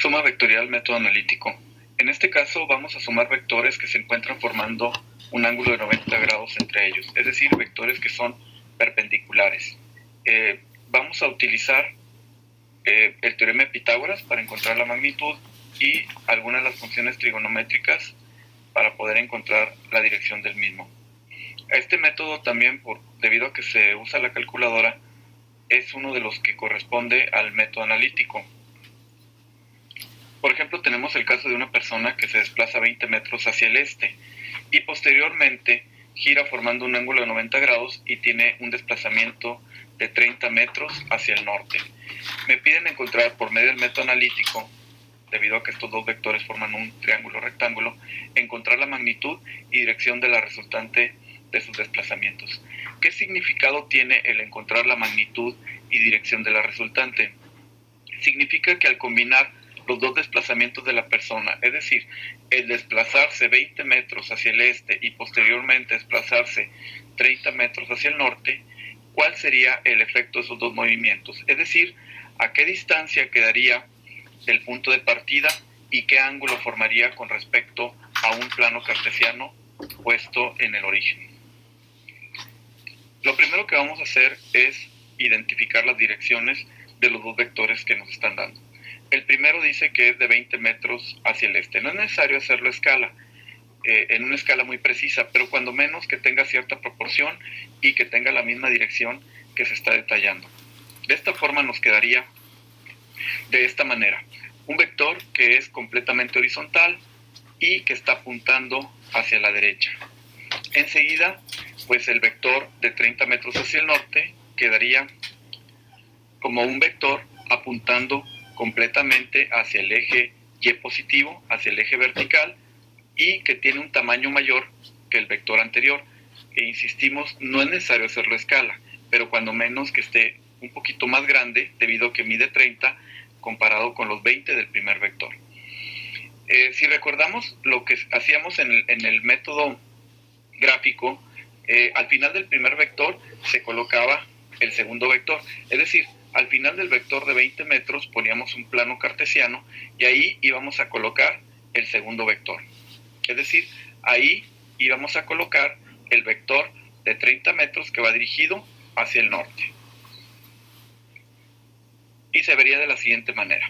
Suma vectorial método analítico. En este caso vamos a sumar vectores que se encuentran formando un ángulo de 90 grados entre ellos, es decir, vectores que son perpendiculares. Vamos a utilizar el teorema de Pitágoras para encontrar la magnitud y algunas de las funciones trigonométricas para poder encontrar la dirección del mismo. Este método también, debido a que se usa la calculadora, es uno de los que corresponde al método analítico. Por ejemplo, tenemos el caso de una persona que se desplaza 20 metros hacia el este y posteriormente gira formando un ángulo de 90 grados y tiene un desplazamiento de 30 metros hacia el norte. Me piden encontrar por medio del método analítico, debido a que estos dos vectores forman un triángulo rectángulo, encontrar la magnitud y dirección de la resultante de sus desplazamientos. ¿Qué significado tiene el encontrar la magnitud y dirección de la resultante? Significa que al combinar los dos desplazamientos de la persona, es decir, el desplazarse 20 metros hacia el este y posteriormente desplazarse 30 metros hacia el norte, ¿cuál sería el efecto de esos dos movimientos? Es decir, ¿a qué distancia quedaría del punto de partida y qué ángulo formaría con respecto a un plano cartesiano puesto en el origen? Lo primero que vamos a hacer es identificar las direcciones de los dos vectores que nos están dando. El primero dice que es de 20 metros hacia el este. No es necesario hacerlo a escala, en una escala muy precisa, pero cuando menos que tenga cierta proporción y que tenga la misma dirección que se está detallando. De esta forma nos quedaría de esta manera. Un vector que es completamente horizontal y que está apuntando hacia la derecha. Enseguida, pues el vector de 30 metros hacia el norte quedaría como un vector apuntando completamente hacia el eje Y positivo, hacia el eje vertical, y que tiene un tamaño mayor que el vector anterior. E insistimos, no es necesario hacerlo a escala, pero cuando menos que esté un poquito más grande, debido a que mide 30 comparado con los 20 del primer vector. Si recordamos lo que hacíamos en el método gráfico, al final del primer vector se colocaba el segundo vector, es decir, al final del vector de 20 metros poníamos un plano cartesiano y ahí íbamos a colocar el segundo vector. Es decir, ahí íbamos a colocar el vector de 30 metros que va dirigido hacia el norte. Y se vería de la siguiente manera.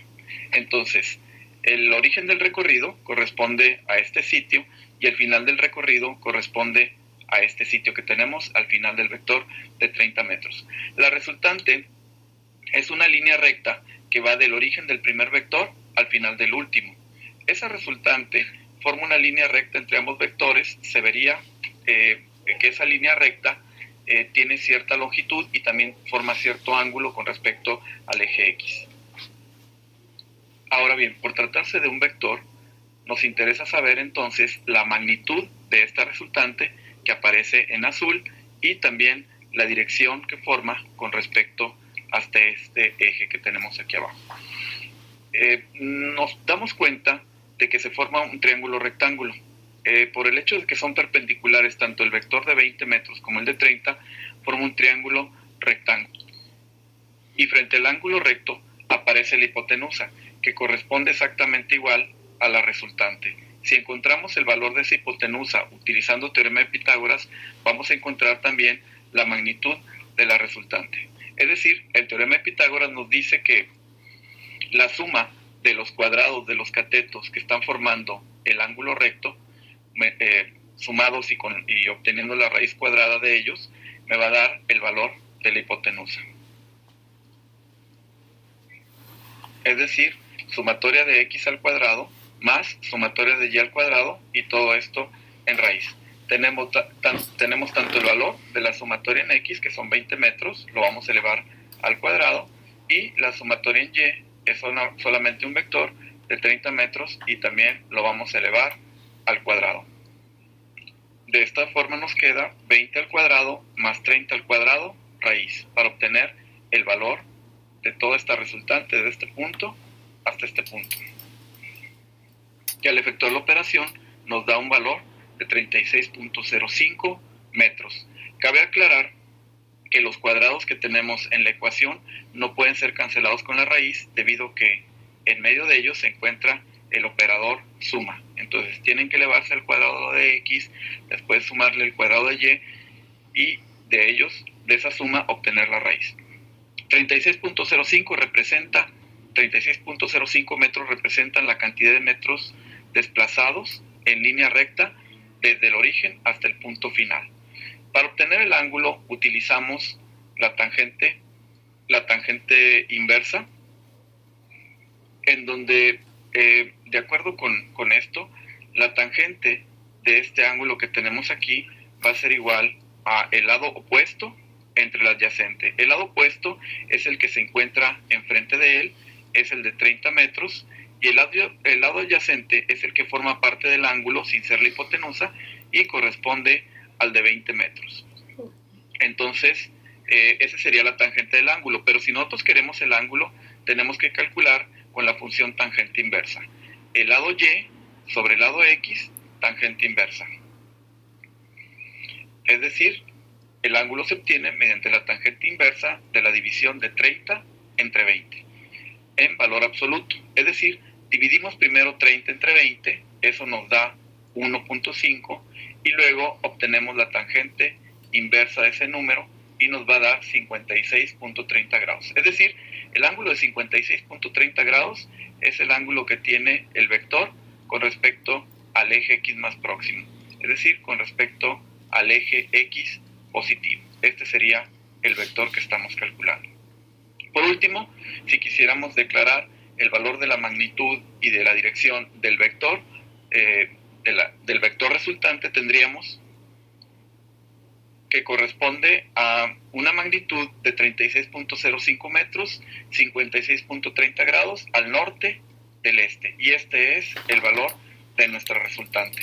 Entonces, el origen del recorrido corresponde a este sitio y el final del recorrido corresponde a este sitio que tenemos al final del vector de 30 metros. La resultante es una línea recta que va del origen del primer vector al final del último. Esa resultante forma una línea recta entre ambos vectores. Se vería que esa línea recta tiene cierta longitud y también forma cierto ángulo con respecto al eje X. Ahora bien, por tratarse de un vector, nos interesa saber entonces la magnitud de esta resultante que aparece en azul y también la dirección que forma con respecto hasta este eje que tenemos aquí abajo. Nos damos cuenta de que se forma un triángulo rectángulo. Por el hecho de que son perpendiculares tanto el vector de 20 metros como el de 30, forma un triángulo rectángulo. Y frente al ángulo recto aparece la hipotenusa, que corresponde exactamente igual a la resultante. Si encontramos el valor de esa hipotenusa utilizando teorema de Pitágoras, vamos a encontrar también la magnitud de la resultante. Es decir, el teorema de Pitágoras nos dice que la suma de los cuadrados de los catetos que están formando el ángulo recto, sumados y obteniendo la raíz cuadrada de ellos, me va a dar el valor de la hipotenusa. Es decir, sumatoria de x al cuadrado más sumatoria de y al cuadrado, y todo esto en raíz. Tenemos tanto el valor de la sumatoria en x, que son 20 metros, lo vamos a elevar al cuadrado, y la sumatoria en y es solamente un vector de 30 metros y también lo vamos a elevar al cuadrado. De esta forma nos queda 20 al cuadrado más 30 al cuadrado raíz, para obtener el valor de toda esta resultante de este punto hasta este punto. Y al efectuar la operación nos da un valor de 36.05 metros. Cabe aclarar los cuadrados que tenemos en la ecuación no pueden ser cancelados con la raíz debido a que en medio de ellos se encuentra el operador suma. Entonces tienen que elevarse al cuadrado de x, después sumarle el cuadrado de y de ellos, de esa suma, obtener la raíz. 36.05 metros representan la cantidad de metros desplazados en línea recta desde el origen hasta el punto final. Para obtener el ángulo utilizamos la tangente inversa, en donde, de acuerdo con esto, la tangente de este ángulo que tenemos aquí va a ser igual a el lado opuesto entre el adyacente. El lado opuesto es el que se encuentra enfrente de él, es el de 30 metros, y el lado adyacente es el que forma parte del ángulo sin ser la hipotenusa y corresponde al de 20 metros. Entonces, esa sería la tangente del ángulo, pero si nosotros queremos el ángulo, tenemos que calcular con la función tangente inversa. El lado y sobre el lado x, tangente inversa. Es decir, el ángulo se obtiene mediante la tangente inversa de la división de 30 entre 20 en valor absoluto. Es decir, dividimos primero 30 entre 20, eso nos da 1.5, y luego obtenemos la tangente inversa de ese número y nos va a dar 56.30 grados. Es decir, el ángulo de 56.30 grados es el ángulo que tiene el vector con respecto al eje x más próximo, es decir, con respecto al eje x positivo. Este sería el vector que estamos calculando. Por último, si quisiéramos declarar el valor de la magnitud y de la dirección del vector, del vector resultante, tendríamos que corresponde a una magnitud de 36.05 metros, 56.30 grados al norte del este. Y este es el valor de nuestra resultante.